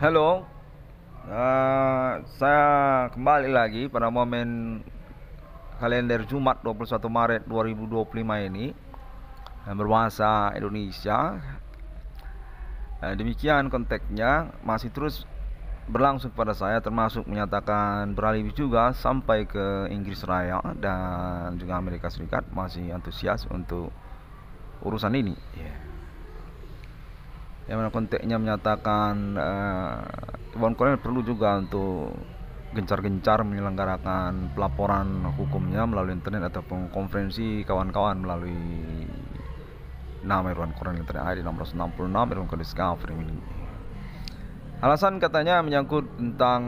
Halo, saya kembali lagi pada momen kalender Jumat 21 Maret 2025 ini yang berbahasa Indonesia. Demikian konteksnya masih terus berlangsung pada saya, termasuk menyatakan beralih juga sampai ke Inggris Raya dan juga Amerika Serikat, masih antusias untuk urusan ini. Yang mana konteksnya menyatakan Iwan Koren perlu juga untuk gencar-gencar menyelenggarakan pelaporan hukumnya melalui internet ataupun konferensi kawan-kawan melalui nama Irwan Koren Internet ID 666 Irwan Koren Discovery ini. Alasan katanya menyangkut tentang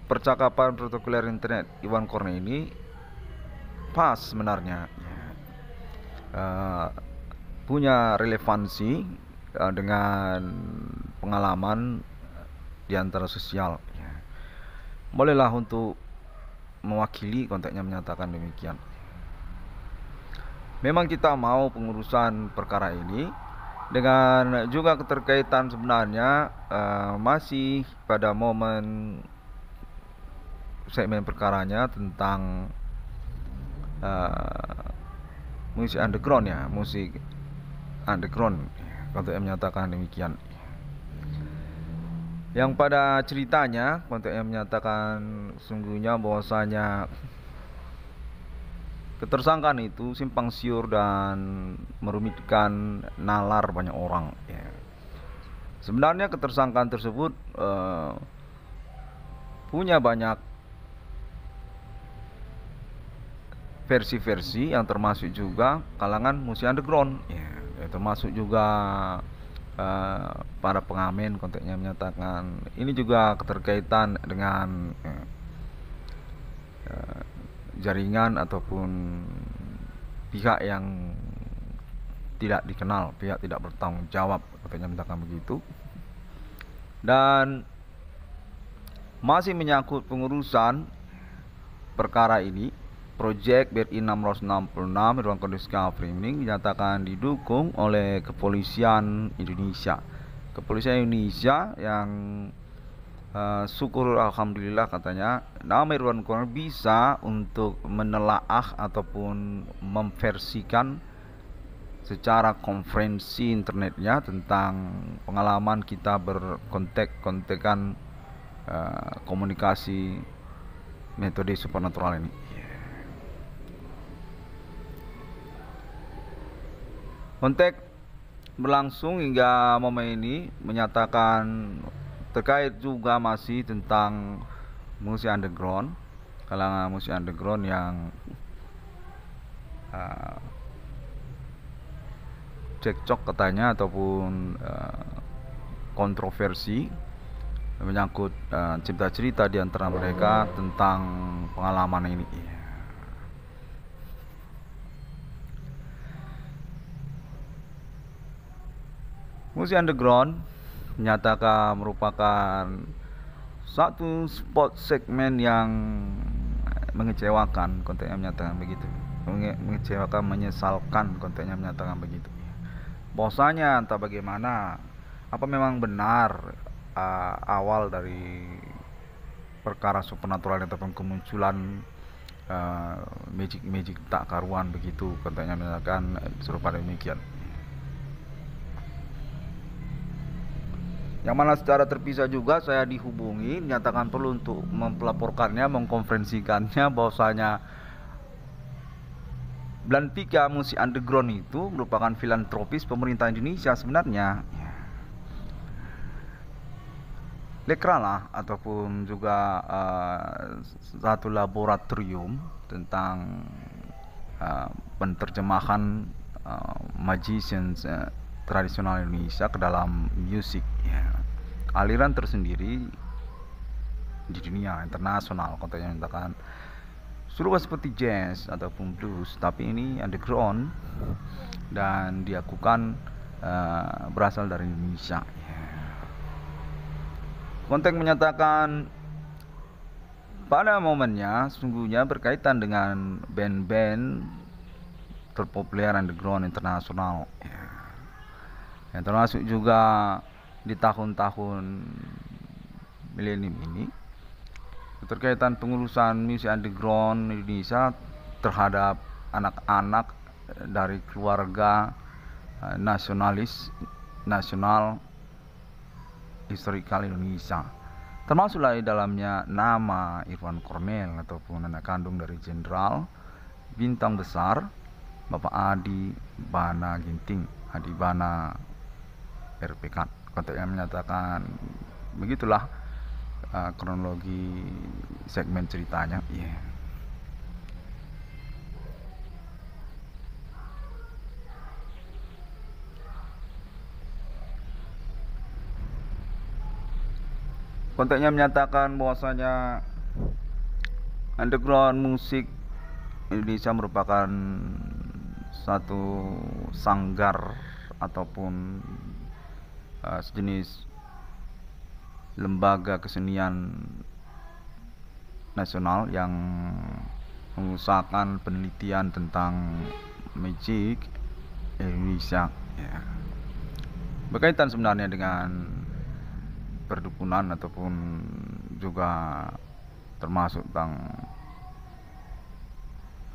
percakapan protokoler internet Iwan Koren ini pas sebenarnya, punya relevansi dengan pengalaman di antara sosial. Bolehlah untuk mewakili konteksnya menyatakan demikian. Memang kita mau pengurusan perkara ini dengan juga keterkaitan sebenarnya masih pada momen segmen perkaranya tentang musik underground, musik underground. Konteksnya menyatakan demikian. Yang pada ceritanya konteksnya menyatakan sungguhnya bahwasanya ketersangkaan itu simpang siur dan merumitkan nalar banyak orang. Sebenarnya ketersangkaan tersebut punya banyak versi-versi yang termasuk juga kalangan musik underground, termasuk juga para pengamen. Konteksnya menyatakan ini juga keterkaitan dengan jaringan ataupun pihak yang tidak dikenal, pihak tidak bertanggung jawab, katanya menyatakan begitu. Dan masih menyangkut pengurusan perkara ini, Project BRI 666 Irwan Koren Discovery ini dinyatakan didukung oleh Kepolisian Indonesia. Kepolisian Indonesia yang syukur alhamdulillah katanya nama Irwan Koren bisa untuk menelaah ataupun memversikan secara konferensi internetnya tentang pengalaman kita berkontek-kontekan komunikasi metode supernatural ini. Kontek berlangsung hingga momen ini menyatakan terkait juga masih tentang musik underground, kalangan musik underground yang cekcok katanya ataupun kontroversi menyangkut cerita-cerita di antara mereka tentang pengalaman ini. Musik underground menyatakan merupakan satu spot segmen yang mengecewakan, kontennya menyatakan begitu. Mengecewakan, menyesalkan, kontennya menyatakan begitu. Bahwasanya entah bagaimana, apa memang benar awal dari perkara supernatural ataupun kemunculan magic tak karuan begitu, kontennya menyatakan serupa demikian. Yang mana secara terpisah juga saya dihubungi, menyatakan perlu untuk mempelaporkannya, mengkonferensikannya bahwasanya Belantika musik underground itu merupakan filantropis pemerintah Indonesia sebenarnya. Lekra lah, ataupun juga satu laboratorium tentang penerjemahan magicians tradisional Indonesia ke dalam musik, aliran tersendiri di dunia internasional. Kontennya menyatakan serupa seperti jazz ataupun blues, tapi ini underground dan diakukan berasal dari Indonesia. Konteks menyatakan pada momennya sungguhnya berkaitan dengan band-band terpopuler underground internasional, yang termasuk juga di tahun-tahun milenium ini terkaitan pengurusan musik underground Indonesia terhadap anak-anak dari keluarga nasional historikal Indonesia, termasuklah di dalamnya nama Irwan Cornel ataupun anak kandung dari Jenderal Bintang Besar Bapak Adi Bana Ginting, Adi Bana RPK. Konteks yang menyatakan begitulah kronologi segmen ceritanya. Konteksnya menyatakan bahwasanya underground musik Indonesia merupakan satu sanggar ataupun sejenis lembaga kesenian nasional yang mengusahakan penelitian tentang musik Indonesia, berkaitan sebenarnya dengan perdukunan ataupun juga termasuk tentang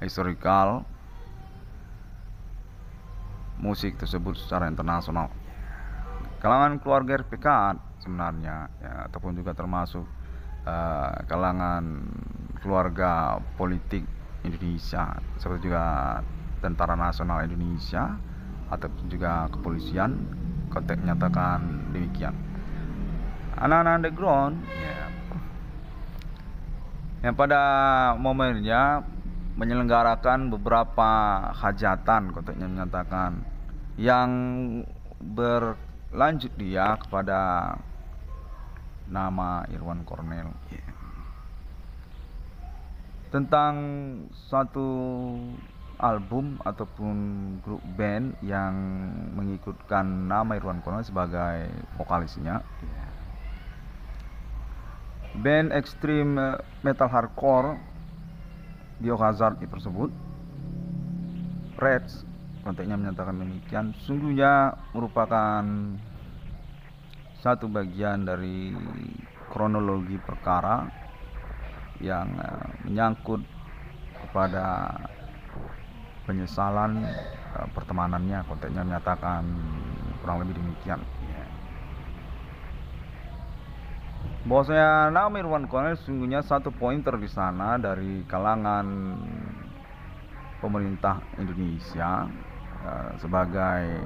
historikal musik tersebut secara internasional. Kalangan keluarga RPK sebenarnya ataupun juga termasuk kalangan keluarga politik Indonesia seperti juga Tentara Nasional Indonesia ataupun juga kepolisian, konteks menyatakan demikian. Anak-anak underground yang pada momennya menyelenggarakan beberapa hajatan, konteksnya menyatakan yang berlanjut dia kepada nama Irwan Cornel, tentang satu album ataupun grup band yang mengikutkan nama Irwan Cornel sebagai vokalisnya. Band ekstrim metal hardcore Biohazard tersebut, Reds, konteksnya menyatakan demikian, sungguhnya merupakan satu bagian dari kronologi perkara yang menyangkut kepada penyesalan pertemanannya, konteksnya menyatakan kurang lebih demikian. Bahwasanya nama Irwan Cornel sungguhnya satu pointer di sana dari kalangan pemerintah Indonesia sebagai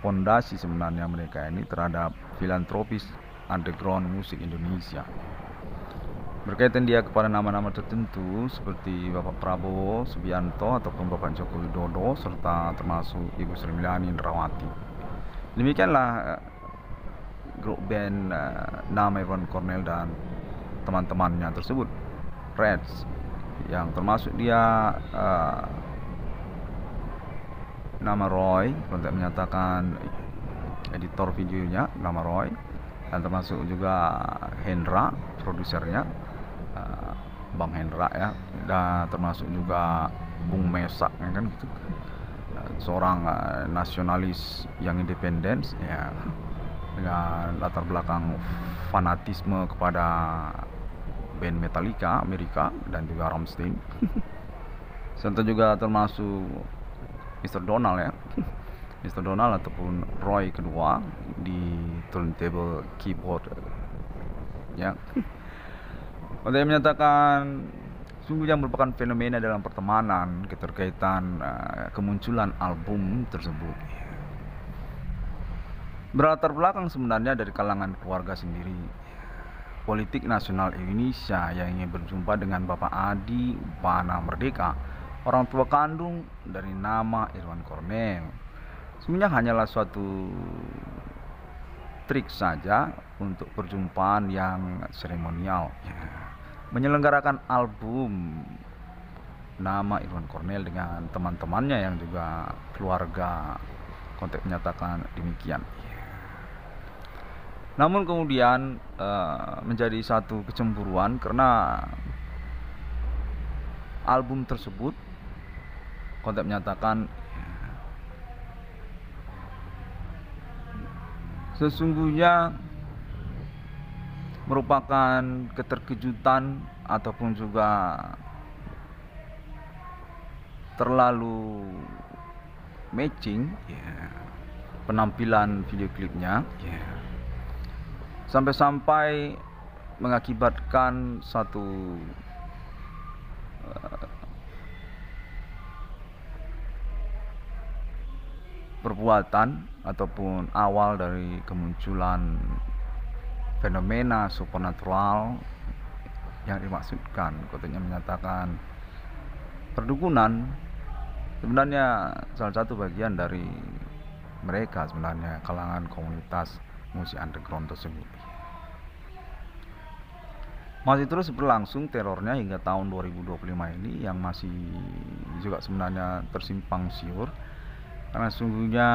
fondasi sebenarnya mereka ini terhadap filantropis underground musik Indonesia. Berkaitan dia kepada nama-nama tertentu seperti Bapak Prabowo Subianto ataupun Bapak Joko Widodo serta termasuk Ibu Sri Mulyani Indrawati. Demikianlah grup band nama Irwan Cornel dan teman-temannya tersebut, Reds, yang termasuk dia nama Roy, konteks menyatakan editor videonya nama Roy, dan termasuk juga Hendra, produsernya Bang Hendra dan termasuk juga Bung Mesak kan gitu, seorang nasionalis yang independen dengan latar belakang fanatisme kepada band Metallica Amerika dan juga Rammstein. Serta juga termasuk Mr. Donald Mr. Donald ataupun Roy kedua di turntable keyboard Untuk menyatakan sungguhnya merupakan fenomena dalam pertemanan keterkaitan kemunculan album tersebut. Berlatar belakang sebenarnya dari kalangan keluarga sendiri, politik nasional Indonesia yang ingin berjumpa dengan Bapak Adi Bana Merdeka, orang tua kandung dari nama Irwan Cornel. Sebenarnya hanyalah suatu trik saja untuk perjumpaan yang seremonial, menyelenggarakan album nama Irwan Cornel dengan teman-temannya yang juga keluarga, konteks menyatakan demikian. Namun kemudian menjadi satu kecemburuan karena album tersebut, konteks menyatakan sesungguhnya merupakan keterkejutan ataupun juga terlalu matching penampilan video klipnya, sampai-sampai mengakibatkan satu perbuatan ataupun awal dari kemunculan fenomena supernatural yang dimaksudkan. Kontennya menyatakan perdukunan sebenarnya salah satu bagian dari mereka, sebenarnya kalangan komunitas musik underground tersebut. Masih terus berlangsung terornya hingga tahun 2025 ini, yang masih juga sebenarnya tersimpang siur, karena sungguhnya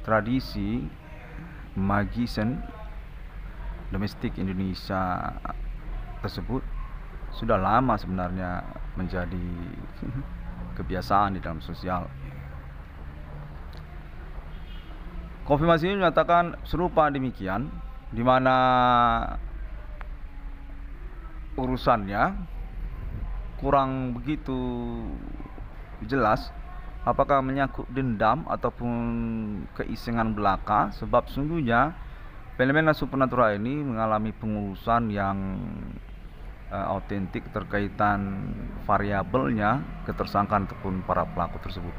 tradisi magician domestik Indonesia tersebut sudah lama sebenarnya menjadi kebiasaan di dalam sosial. Konfirmasi ini menyatakan serupa demikian, di mana urusannya kurang begitu jelas apakah menyangkut dendam ataupun keisengan belaka, sebab sungguhnya fenomena supernatural ini mengalami pengurusan yang autentik terkaitan variabelnya ketersangkaan ataupun para pelaku tersebut.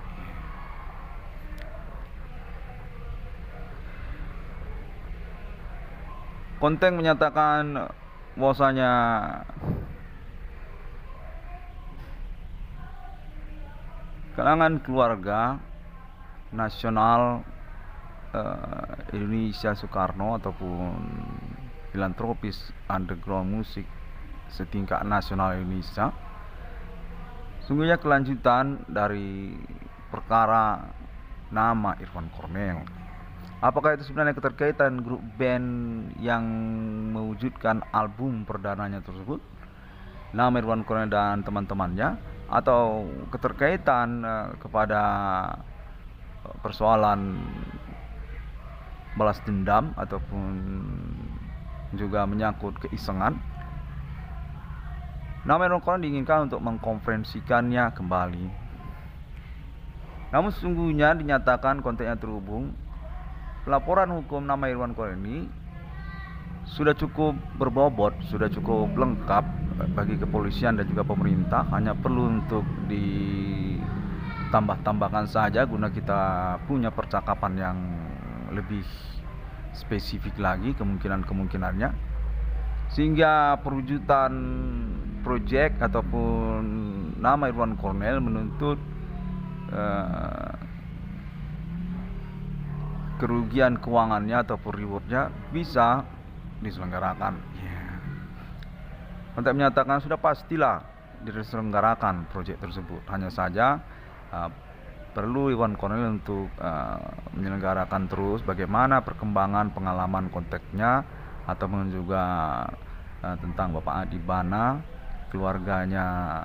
Konten menyatakan bahwasanya kalangan keluarga nasional Indonesia Soekarno ataupun filantropis underground musik setingkat nasional Indonesia sungguhnya kelanjutan dari perkara nama Irwan Cornel. Apakah itu sebenarnya keterkaitan grup band yang mewujudkan album perdananya tersebut, nama Irwan Cornel dan teman-temannya, atau keterkaitan kepada persoalan balas dendam ataupun juga menyangkut keisengan? Nama Irwan Cornel diinginkan untuk mengkonferensikannya kembali. Namun sesungguhnya dinyatakan kontennya terhubung. Laporan hukum nama Irwan Cornel ini sudah cukup berbobot, sudah cukup lengkap bagi kepolisian dan juga pemerintah. Hanya perlu untuk ditambah-tambahkan saja guna kita punya percakapan yang lebih spesifik lagi kemungkinan-kemungkinannya, sehingga perwujudan proyek ataupun nama Irwan Cornel menuntut kerugian keuangannya ataupun rewardnya bisa diselenggarakan. Untuk menyatakan sudah pastilah diselenggarakan proyek tersebut. Hanya saja perlu Irwan Cornel untuk menyelenggarakan terus bagaimana perkembangan pengalaman konteksnya ataupun juga tentang Bapak Adi Bana, keluarganya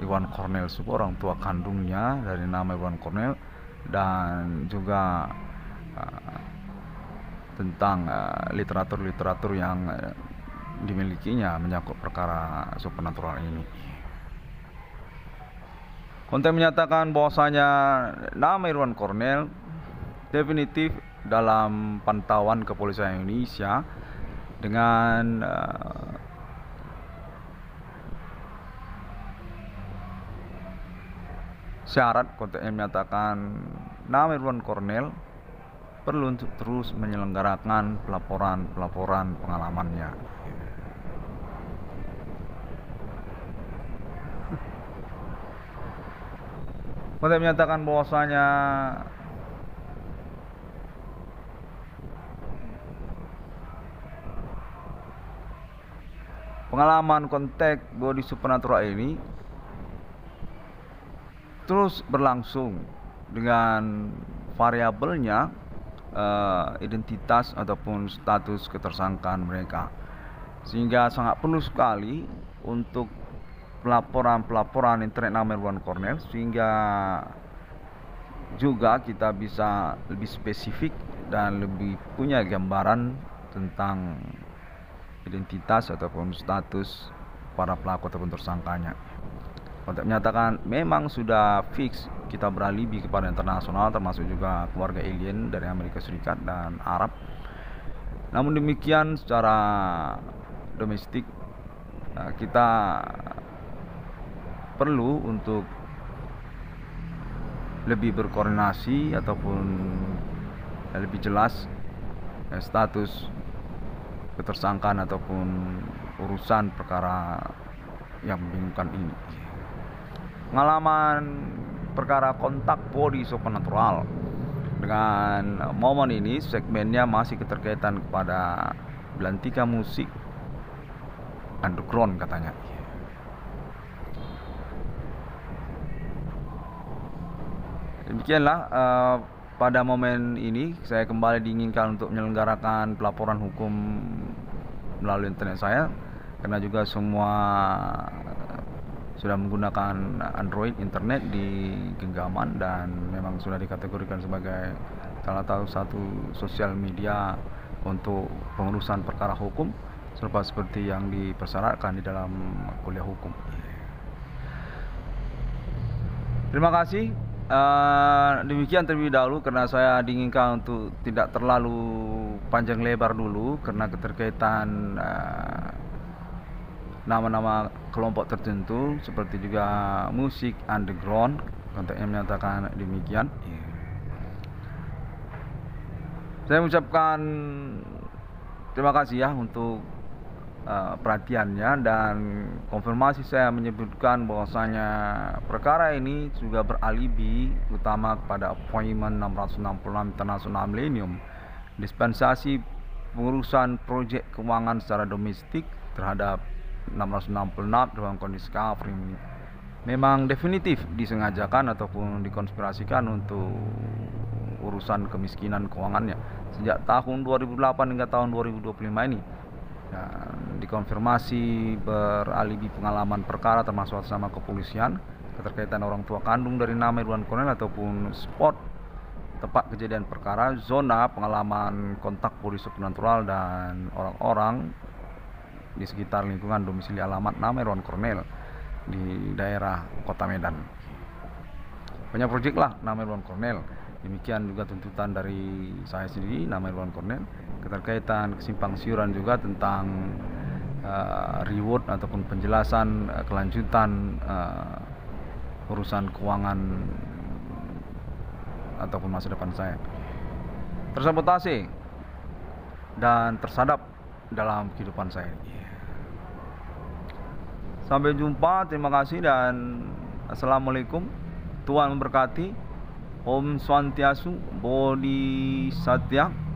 Irwan Cornel, orang tua kandungnya dari nama Irwan Cornel, dan juga tentang literatur-literatur yang dimilikinya menyangkut perkara supernatural ini. Konten menyatakan bahwasanya nama Irwan Cornel definitif dalam pantauan kepolisian Indonesia dengan syarat. Kontennya menyatakan nama Irwan Cornel perlu untuk terus menyelenggarakan pelaporan pengalamannya. Konten menyatakan bahwasanya pengalaman konteks body supernatural ini terus berlangsung dengan variabelnya identitas ataupun status ketersangkaan mereka, sehingga sangat perlu sekali untuk pelaporan internet nama Irwan Cornel, sehingga juga kita bisa lebih spesifik dan lebih punya gambaran tentang identitas ataupun status para pelaku ataupun tersangkanya. Untuk menyatakan memang sudah fix kita beralibi kepada internasional, termasuk juga keluarga alien dari Amerika Serikat dan Arab. Namun demikian secara domestik kita perlu untuk lebih berkoordinasi ataupun lebih jelas status ketersangkaan ataupun urusan perkara yang membingungkan ini. Pengalaman perkara kontak body supernatural, dengan momen ini segmennya masih keterkaitan kepada belantika musik underground katanya. Demikianlah pada momen ini saya kembali diinginkan untuk menyelenggarakan pelaporan hukum melalui internet saya, karena juga semua sudah menggunakan Android internet di genggaman dan memang sudah dikategorikan sebagai salah satu sosial media untuk pengurusan perkara hukum, seperti yang dipersyaratkan di dalam kuliah hukum. Terima kasih. Demikian terlebih dahulu, karena saya diinginkan untuk tidak terlalu panjang lebar dulu karena keterkaitan nama-nama kelompok tertentu seperti juga musik underground, konteksnya menyatakan demikian. Saya mengucapkan terima kasih ya untuk perhatiannya, dan konfirmasi saya menyebutkan bahwasanya perkara ini juga beralibi utama kepada appointment 666 International Millennium, dispensasi pengurusan proyek keuangan secara domestik terhadap 666 dalam kondisi discovery ini memang definitif disengajakan ataupun dikonspirasikan untuk urusan kemiskinan keuangannya sejak tahun 2008 hingga tahun 2025 ini. Dan dikonfirmasi beralibi pengalaman perkara termasuk atas nama kepolisian, keterkaitan orang tua kandung dari nama Irwan Cornel ataupun spot tempat kejadian perkara, zona pengalaman kontak polisi supernatural dan orang-orang di sekitar lingkungan domisili alamat nama Irwan Cornel di daerah Kota Medan. Banyak proyek lah nama Irwan Cornel. Demikian juga tuntutan dari saya sendiri nama Irwan Cornel, keterkaitan kesimpang siuran juga tentang reward ataupun penjelasan kelanjutan urusan keuangan ataupun masa depan saya, tersabotase dan tersadap dalam kehidupan saya. Sampai jumpa, terima kasih dan assalamualaikum. Tuhan memberkati. Om Swantiastu, Bodhisattva.